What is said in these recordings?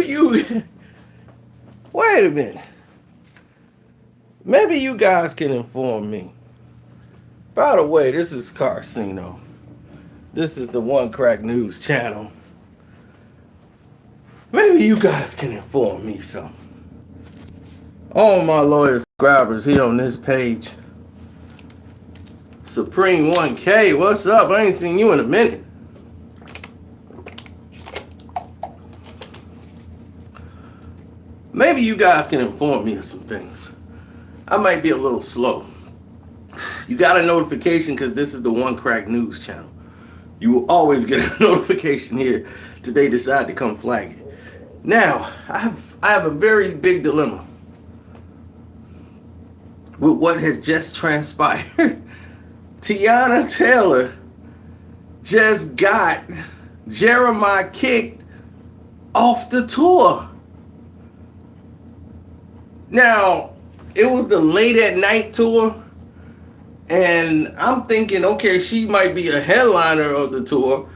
you wait a minute. Maybe you guys can inform me. By the way, this is Carcino. This is the One Crack News channel. Maybe you guys can inform me something. All my loyal subscribers here on this page. Supreme 1K, what's up? I ain't seen you in a minute. Maybe you guys can inform me of some things. I might be a little slow. You got a notification because this is the One Crack News channel. You will always get a notification here till they decide to come flag it. Now, I have a very big dilemma with what has just transpired. Teyana Taylor just got Jeremih kicked off the tour. Now, it was the late at night tour, and I'm thinking, okay, she might be a headliner of the tour,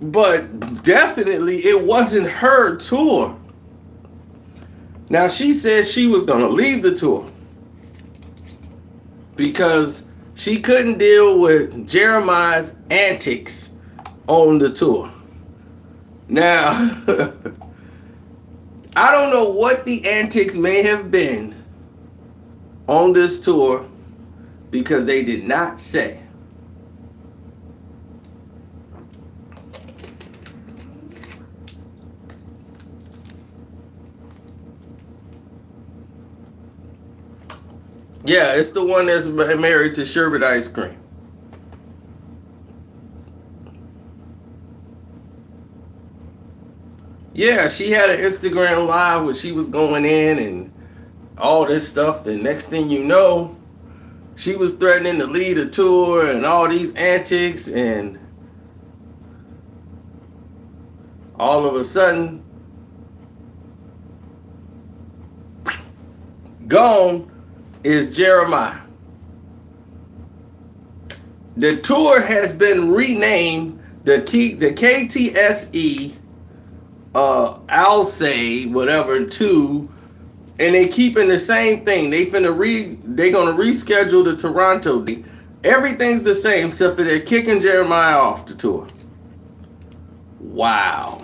but definitely it wasn't her tour. Now, she said she was going to leave the tour because she couldn't deal with Jeremih's antics on the tour. Now, I don't know what the antics may have been on this tour because they did not say. Yeah, it's the one that's married to Sherbet Ice Cream. Yeah, she had an Instagram live where she was going in and all this stuff. The next thing you know, she was threatening to lead a tour and all these antics, and all of a sudden, gone is Jeremih. The tour has been renamed the KTSE I'll say whatever 2, and they keeping the same thing. They're gonna reschedule the Toronto date. Everything's the same except for they're kicking Jeremih off the tour. Wow.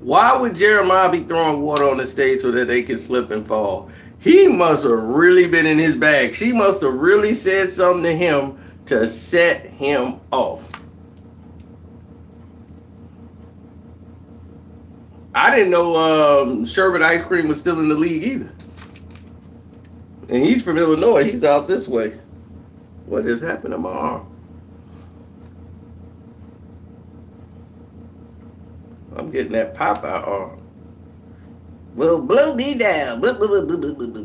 Why would Jeremih be throwing water on the stage so that they can slip and fall? He must have really been in his bag. She must have really said something to him to set him off. I didn't know Sherbet Ice Cream was still in the league either. And he's from Illinois. He's out this way. What has happened to my arm? I'm getting that Popeye arm. Well, blow me down. Blah, blah, blah, blah, blah, blah.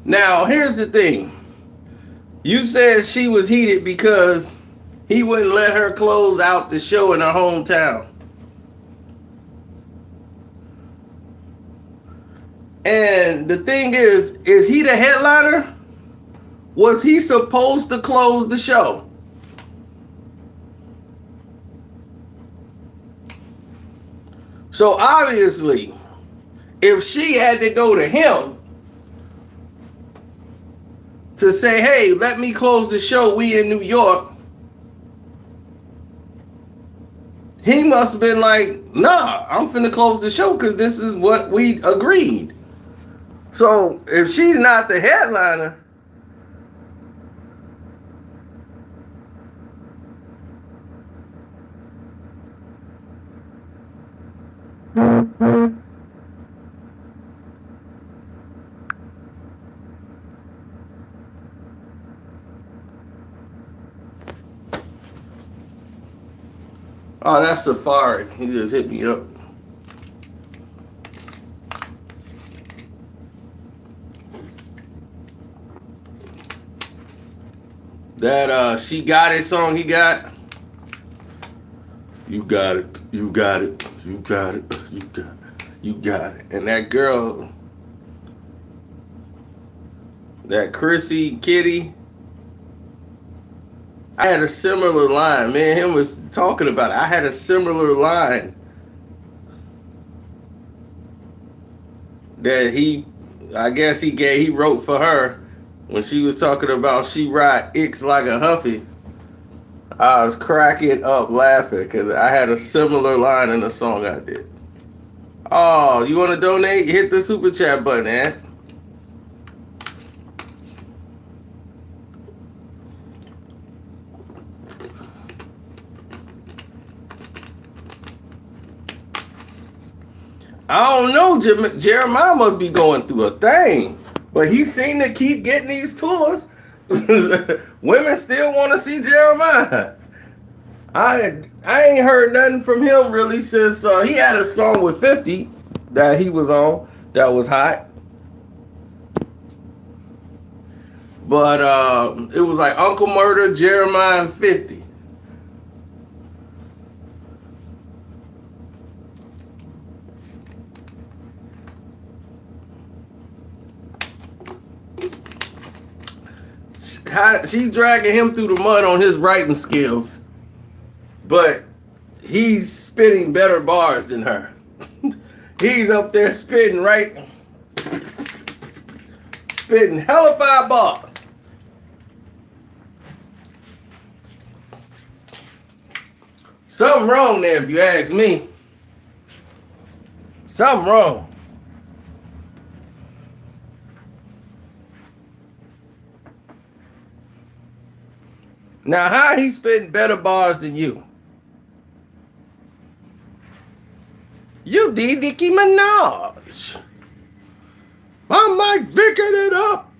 Now, here's the thing. You said she was heated because he wouldn't let her close out the show in her hometown. And the thing is he the headliner? Was he supposed to close the show? So obviously, if she had to go to him to say, hey, let me close the show, we in New York, he must have been like, nah, I'm finna close the show because this is what we agreed. So if she's not the headliner, oh, that's Safari. He just hit me up. That She Got It song he got. You got it, you got it, you got it, you got it, you got it. And that girl, that Chrissy Kitty, I had a similar line. Me and him was talking about it. I had a similar line that he wrote for her when she was talking about she ride icks like a huffy. I was cracking up laughing because I had a similar line in the song I did. Oh, you want to donate? Hit the super chat button, man. I don't know. Jeremiah must be going through a thing, but he seemed to keep getting these tours. Women still want to see Jeremiah. I ain't heard nothing from him really since he had a song with 50 that he was on that was hot. But it was like Uncle Murder, Jeremiah, and 50. She's dragging him through the mud on his writing skills, but he's spitting better bars than her. He's up there spitting hellified bars. Something wrong there, if you ask me. Something wrong. Now, how he spitting better bars than you? You did Nicki Minaj. My Mike Vicking it up.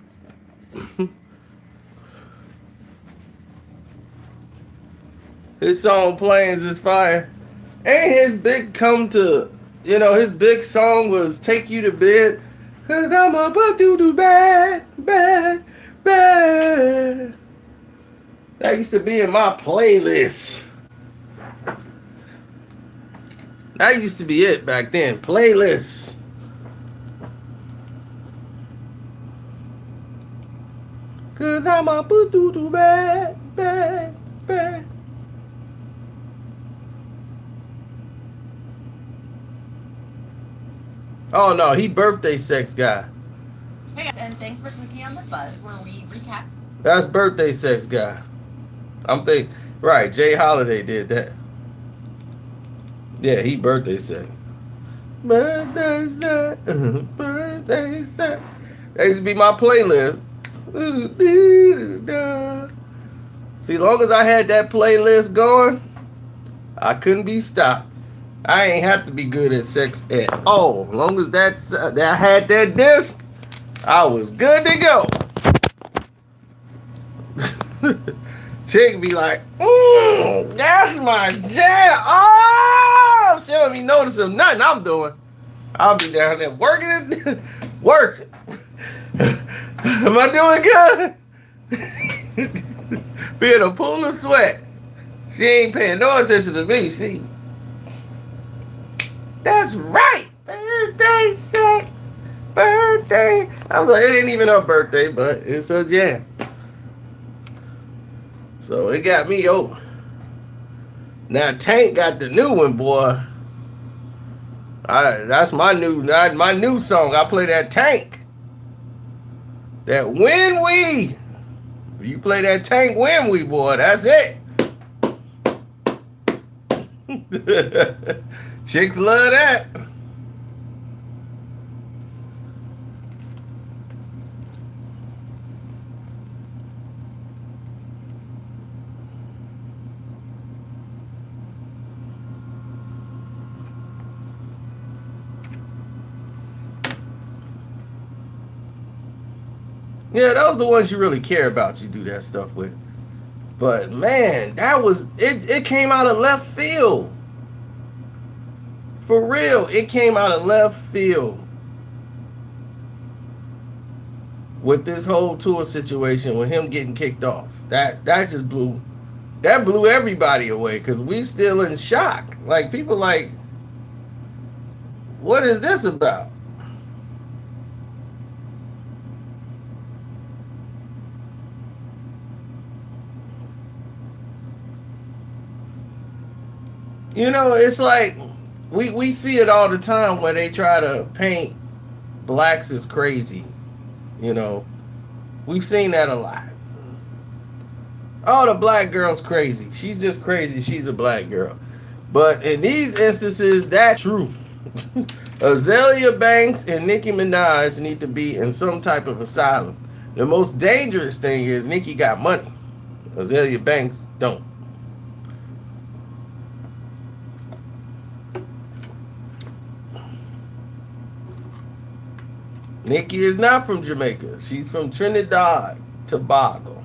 His song Planes is fire. And his big his big song was Take You to Bed. Cause I'm a do bad, bad, bad. That used to be in my playlist. That used to be it back then. Playlists. Cause I'm a do bad, bad, bad. Oh no, he birthday sex guy. Hey, and thanks for clicking on the buzz where we recap. That's birthday sex guy. I'm thinking, right, Jay Holiday did that. Yeah, he birthday sex. Birthday sex, birthday sex. That used to be my playlist. See, long as I had that playlist going, I couldn't be stopped. I ain't have to be good at sex at all. As long as that I had that disc, I was good to go. Chick be like, that's my jam. Oh, she don't be noticing nothing I'm doing. I'll be down there working. Am I doing good? Be in a pool of sweat. She ain't paying no attention to me. That's right. Birthday sex. Birthday. I was like, it ain't even her birthday, but it's a jam. So it got me over. Now Tank got the new one, boy. That's my new song. I play that Tank. That When We. You play that Tank When We, boy. That's it. Chicks love that. Yeah, those are the ones you really care about, you do that stuff with. But man, that was it came out of left field. For real, it came out of left field. with this whole tour situation with him getting kicked off. That just blew everybody away because we still in shock. Like people like, what is this about? You know, it's like we see it all the time where they try to paint blacks as crazy. You know, we've seen that a lot. Oh, the black girl's crazy. She's just crazy. She's a black girl. But in these instances, that's true. Azalea Banks and Nicki Minaj need to be in some type of asylum. The most dangerous thing is Nicki got money. Azalea Banks don't. Nicki is not from Jamaica. She's from Trinidad, Tobago.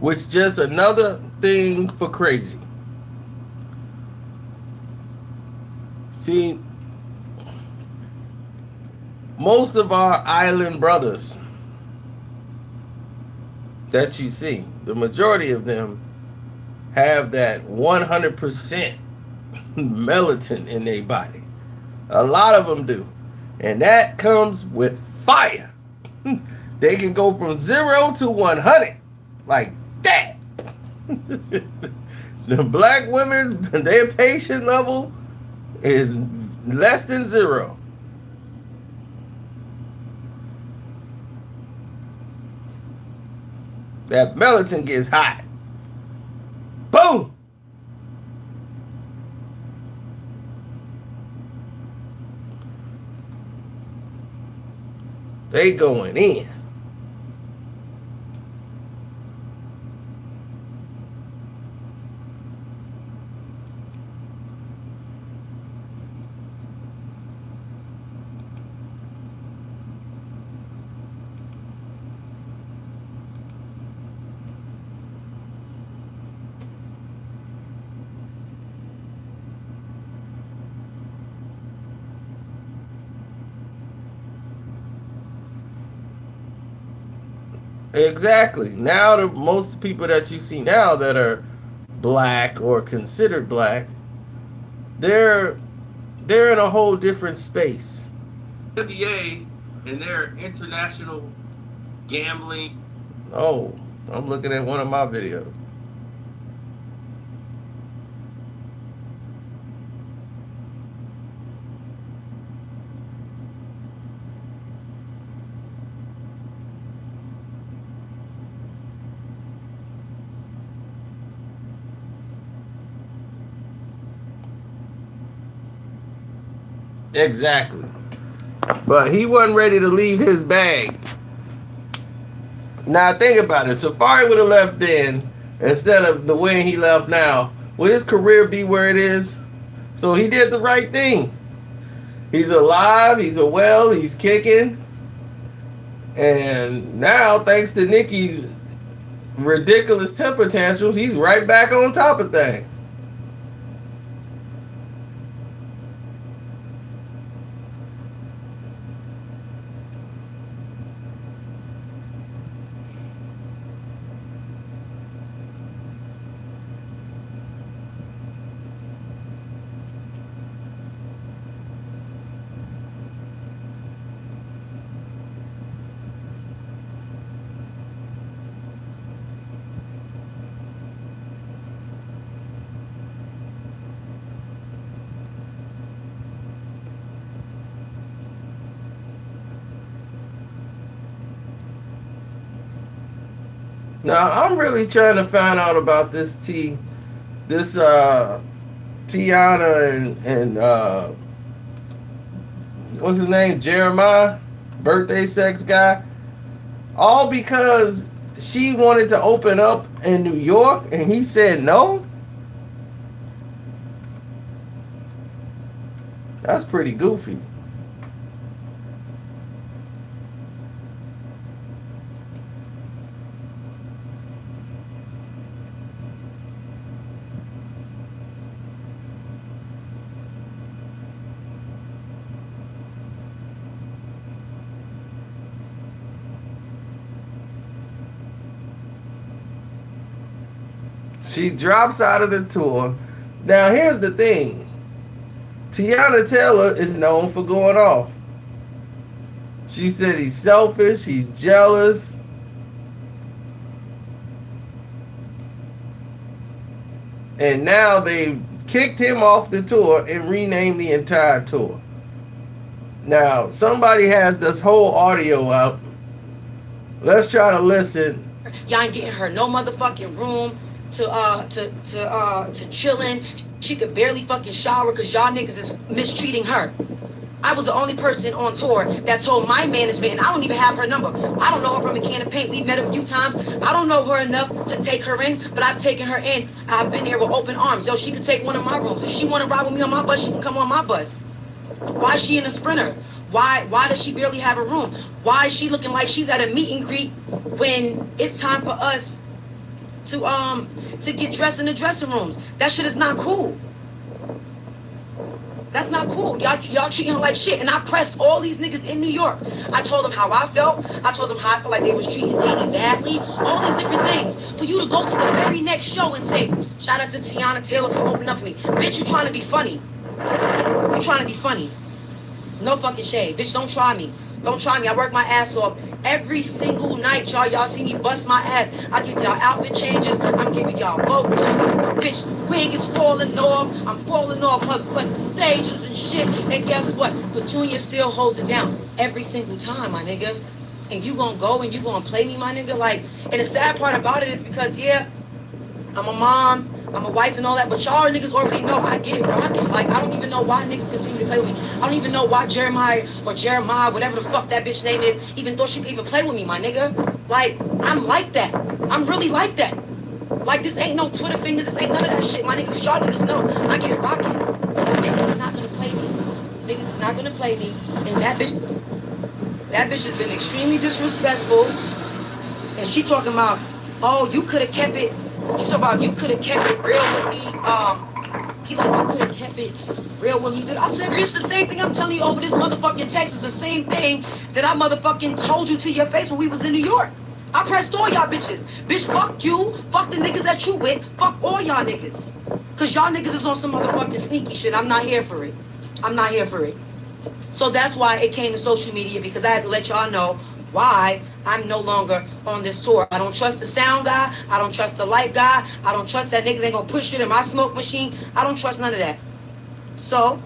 Which just another thing for crazy. See, most of our island brothers that you see, the majority of them have that 100% melatonin in their body. A lot of them do. And that comes with fire. They can go from 0 to 100 like that. The black women, their patient level is less than 0. That melatonin gets hot. Boom! They going in. Exactly. Now the most people that you see now that are black or considered black, they're in a whole different space. NBA and their international gambling. Oh, I'm looking at one of my videos. Exactly. But he wasn't ready to leave his bag. Now think about it. Safari would have left then instead of the way he left now. Would his career be where it is? So he did the right thing. He's alive. He's well. He's kicking. And now, thanks to Nicki's ridiculous temper tantrums, he's right back on top of things. Now I'm really trying to find out about this Teyana and what's his name, Jeremih, birthday sex guy, all because she wanted to open up in New York and he said no. That's pretty goofy. She drops out of the tour. Now, here's the thing. Teyana Taylor is known for going off. She said he's selfish, he's jealous. And now they've kicked him off the tour and renamed the entire tour. Now, somebody has this whole audio up. Let's try to listen. Y'all ain't getting her no motherfucking room to chillin'. She could barely fucking shower because y'all niggas is mistreating her. I was the only person on tour that told my management, and I don't even have her number. I don't know her from a can of paint. We met a few times. I don't know her enough to take her in, but I've taken her in. I've been there with open arms. Yo, she could take one of my rooms. If she want to ride with me on my bus, she can come on my bus. Why is she in a Sprinter? Why does she barely have a room? Why is she looking like she's at a meet and greet when it's time for us to get dressed in the dressing rooms? That shit is not cool. That's not cool. Y'all treating her like shit. And I pressed all these niggas in New York. I told them how I felt. I told them how I felt like they was treating Danny badly. All these different things. For you to go to the very next show and say, shout out to Teyana Taylor for opening up for me. Bitch, you trying to be funny. You trying to be funny. No fucking shade. Bitch, don't try me. Don't try me. I work my ass off every single night, y'all. Y'all see me bust my ass. I give y'all outfit changes. I'm giving y'all vocal. Bitch, wig is falling off. I'm falling off motherfucking stages and shit. And guess what? Petunia still holds it down every single time, my nigga. And you gonna go and you gonna play me, my nigga? Like, and the sad part about it is because, yeah, I'm a mom, I'm a wife and all that, but y'all niggas already know I get it rocking. Like, I don't even know why niggas continue to play with me. I don't even know why Jeremiah, whatever the fuck that bitch name is, even thought she could even play with me, my nigga. Like, I'm like that. I'm really like that. Like, this ain't no Twitter fingers, this ain't none of that shit, my niggas. Y'all niggas know I get it rocking. Niggas is not gonna play me. Niggas is not gonna play me. And that bitch has been extremely disrespectful. And she talking about, oh, you could have kept it. She's talking about you could have kept it real with me. He like, you could have kept it real with me. I said, bitch, the same thing I'm telling you over this motherfucking text is the same thing that I motherfucking told you to your face when we was in New York. I pressed all y'all bitches. Bitch, fuck you. Fuck the niggas that you with. Fuck all y'all niggas. Cause y'all niggas is on some motherfucking sneaky shit. I'm not here for it. I'm not here for it. So that's why it came to social media, because I had to let y'all know why I'm no longer on this tour. I don't trust the sound guy. I don't trust the light guy. I don't trust that nigga that gonna push shit in my smoke machine. I don't trust none of that. So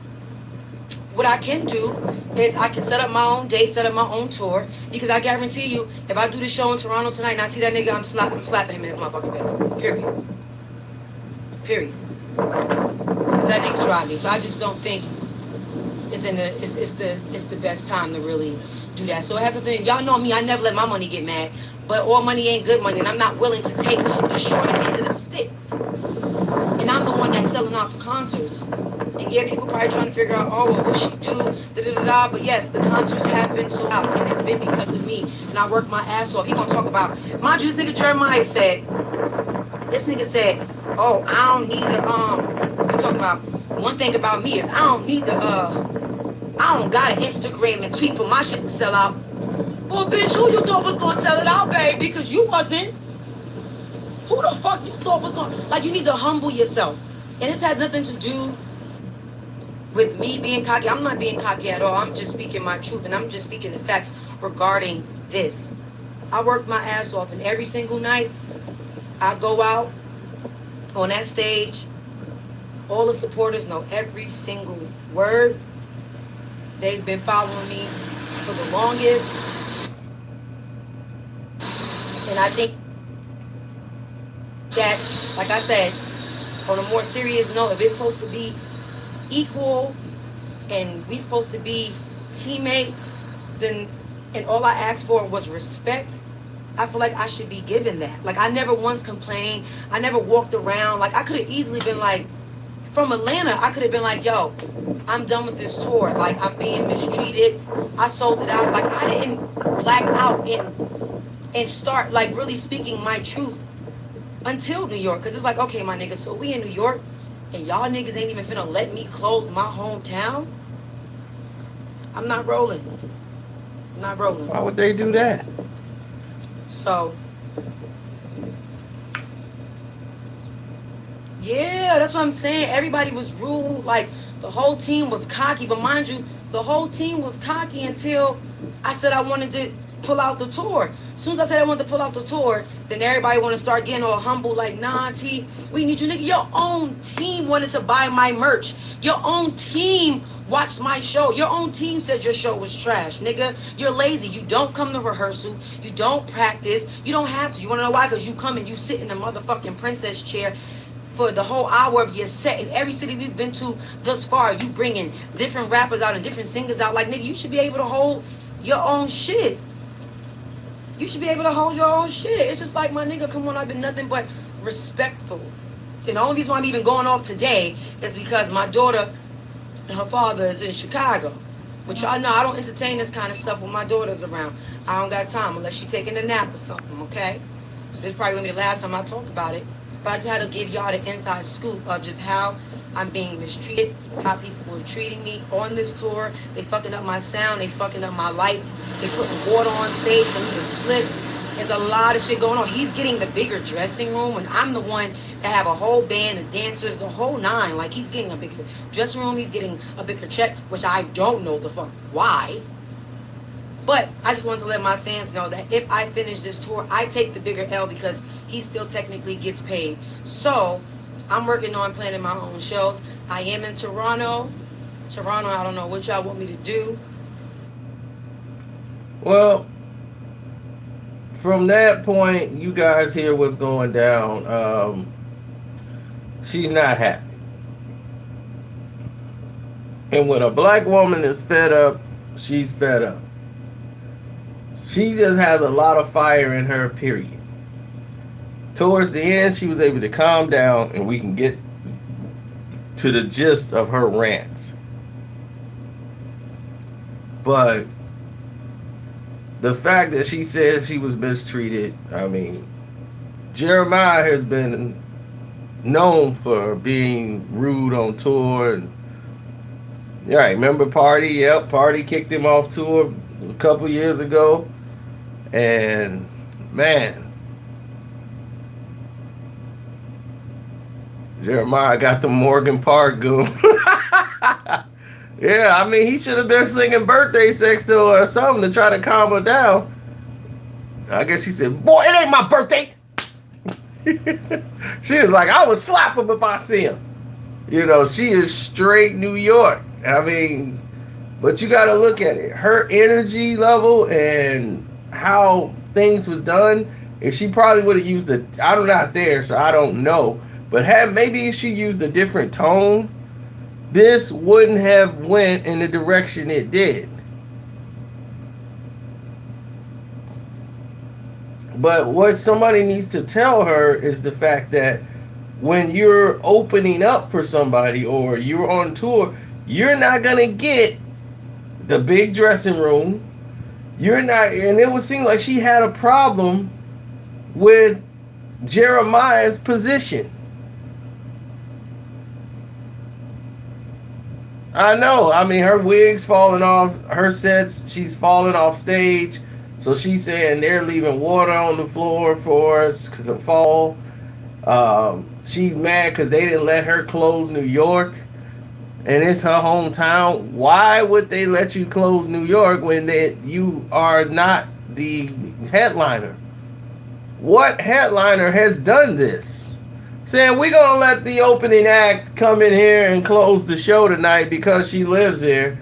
what I can do is I can set up my own date, set up my own tour, because I guarantee you, if I do the show in Toronto tonight and I see that nigga, I'm slapping him in his motherfucking face. Period. Period. Because that nigga tried me. So I just don't think it's the best time to really do that. So it has nothing. Y'all know me, I never let my money get mad, but all money ain't good money, and I'm not willing to take the short end of the stick. And I'm the one that's selling out the concerts. And yeah, people probably trying to figure out, oh, well, what she do, but yes, the concerts have been sold out, and it's been because of me, and I work my ass off. He gonna talk about, mind you, this nigga Jeremiah said, oh, I don't need the, he's talking about, one thing about me is I don't need the, I don't got an Instagram and tweet for my shit to sell out. Well, bitch, who you thought was gonna sell it out, babe? Because you wasn't. Who the fuck you thought was gonna... Like, you need to humble yourself. And this has nothing to do with me being cocky. I'm not being cocky at all. I'm just speaking my truth, and I'm just speaking the facts regarding this. I work my ass off, and every single night, I go out on that stage. All the supporters know every single word. They've been following me for the longest. And I think that, like I said, on a more serious note, if it's supposed to be equal and we supposed to be teammates, then, and all I asked for was respect, I feel like I should be given that. Like, I never once complained. I never walked around. Like, I could have easily been like, from Atlanta, I could have been like, yo, I'm done with this tour. Like, I'm being mistreated. I sold it out. Like, I didn't black out and start, like, really speaking my truth until New York. Because it's like, okay, my nigga, so we in New York, and y'all niggas ain't even finna let me close my hometown? I'm not rolling. I'm not rolling. Why would they do that? So, Yeah, that's what I'm saying. Everybody was rude. Like, the whole team was cocky. But mind you, the whole team was cocky until I said I wanted to pull out the tour. As soon as I said I wanted to pull out the tour, then everybody want to start getting all humble. Like, nah, T, we need you, nigga. Your own team wanted to buy my merch. Your own team watched my show. Your own team said your show was trash, nigga. You're lazy. You don't come to rehearsal. You don't practice. You don't have to. You want to know why? Because you come and you sit in the motherfucking princess chair for the whole hour of your set. In every city we've been to thus far, you bringing different rappers out and different singers out. Like, nigga, you should be able to hold your own shit. You should be able to hold your own shit. It's just like, my nigga, come on, I've been nothing but respectful. And the only reason why I'm even going off today is because my daughter and her father is in Chicago. But y'all know I don't entertain this kind of stuff when my daughter's around. I don't got time unless she's taking a nap or something, okay? So this is probably going to be the last time I talk about it. But I just had to give y'all the inside scoop of just how I'm being mistreated, how people were treating me on this tour. They fucking up my sound, they fucking up my lights, they putting water on stage for me to slip. There's a lot of shit going on. He's getting the bigger dressing room, and I'm the one that have a whole band of dancers, the whole nine. Like, he's getting a bigger dressing room, he's getting a bigger check, which I don't know the fuck why. But I just want to let my fans know that if I finish this tour, I take the bigger L because he still technically gets paid. So I'm working on planning my own shows. I am in Toronto. I don't know what y'all want me to do. Well, from that point, you guys hear what's going down. She's not happy. And when a black woman is fed up, she's fed up. She just has a lot of fire in her, period. Towards the end, she was able to calm down, and we can get to the gist of her rants. But the fact that she said she was mistreated, I mean, Jeremiah has been known for being rude on tour. And, yeah, remember Party? Yep, Party kicked him off tour a couple years ago. And, man, Jeremiah got the Morgan Park goon. Yeah, I mean, he should have been singing birthday sex to her or something to try to calm her down. I guess she said, boy, it ain't my birthday. She was like, I would slap him if I see him. You know, she is straight New York. I mean, but you got to look at it. Her energy level and how things was done, if she probably would have used I'm not there, so I don't know. But maybe if she used a different tone, this wouldn't have went in the direction it did. But what somebody needs to tell her is the fact that when you're opening up for somebody or you're on tour, you're not going to get the big dressing room. You're not, and it would seem like she had a problem with Jeremiah's position. I know. I mean, her wig's falling off. Her sets, she's falling off stage. So she's saying they're leaving water on the floor for us to fall. She's mad because they didn't let her close New York. And it's her hometown. Why would they let you close New York when you are not the headliner? What headliner has done this? Saying we're going to let the opening act come in here and close the show tonight because she lives here.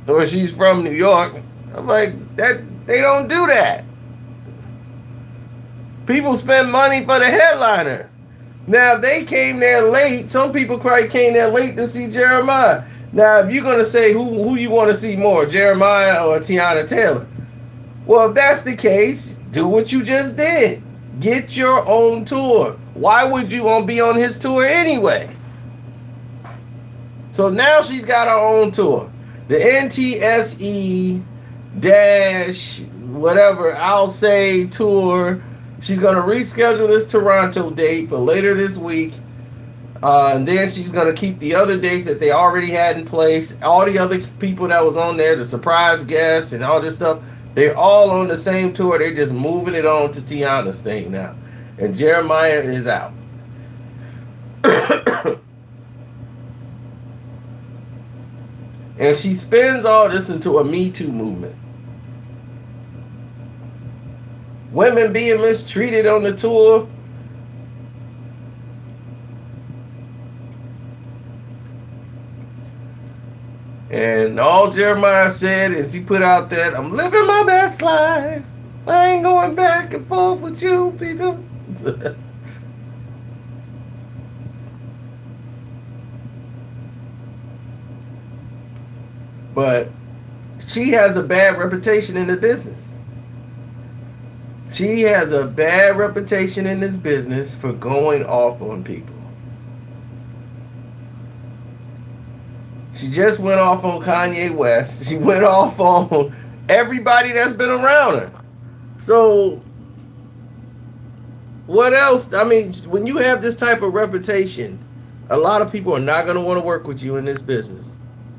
Or she's from New York. I'm like, that they don't do that. People spend money for the headliner. Now, if they came there late, some people probably came there late to see Jeremiah. Now, if you're going to say who you want to see more, Jeremiah or Teyana Taylor, well, if that's the case, do what you just did. Get your own tour. Why would you want to be on his tour anyway? So now she's got her own tour. The NTSE dash whatever I'll say tour. She's going to reschedule this Toronto date for later this week. And then she's going to keep the other dates that they already had in place. All the other people that was on there, the surprise guests and all this stuff, they're all on the same tour. They're just moving it on to Teyana's thing now. And Jeremiah is out. And she spins all this into a Me Too movement. Women being mistreated on the tour. And all Jeremiah said is he put out that I'm living my best life. I ain't going back and forth with you people. But she has a bad reputation in the business. She has a bad reputation in this business for going off on people. She just went off on Kanye West. She went off on everybody that's been around her. So, what else? I mean, when you have this type of reputation, a lot of people are not going to want to work with you in this business.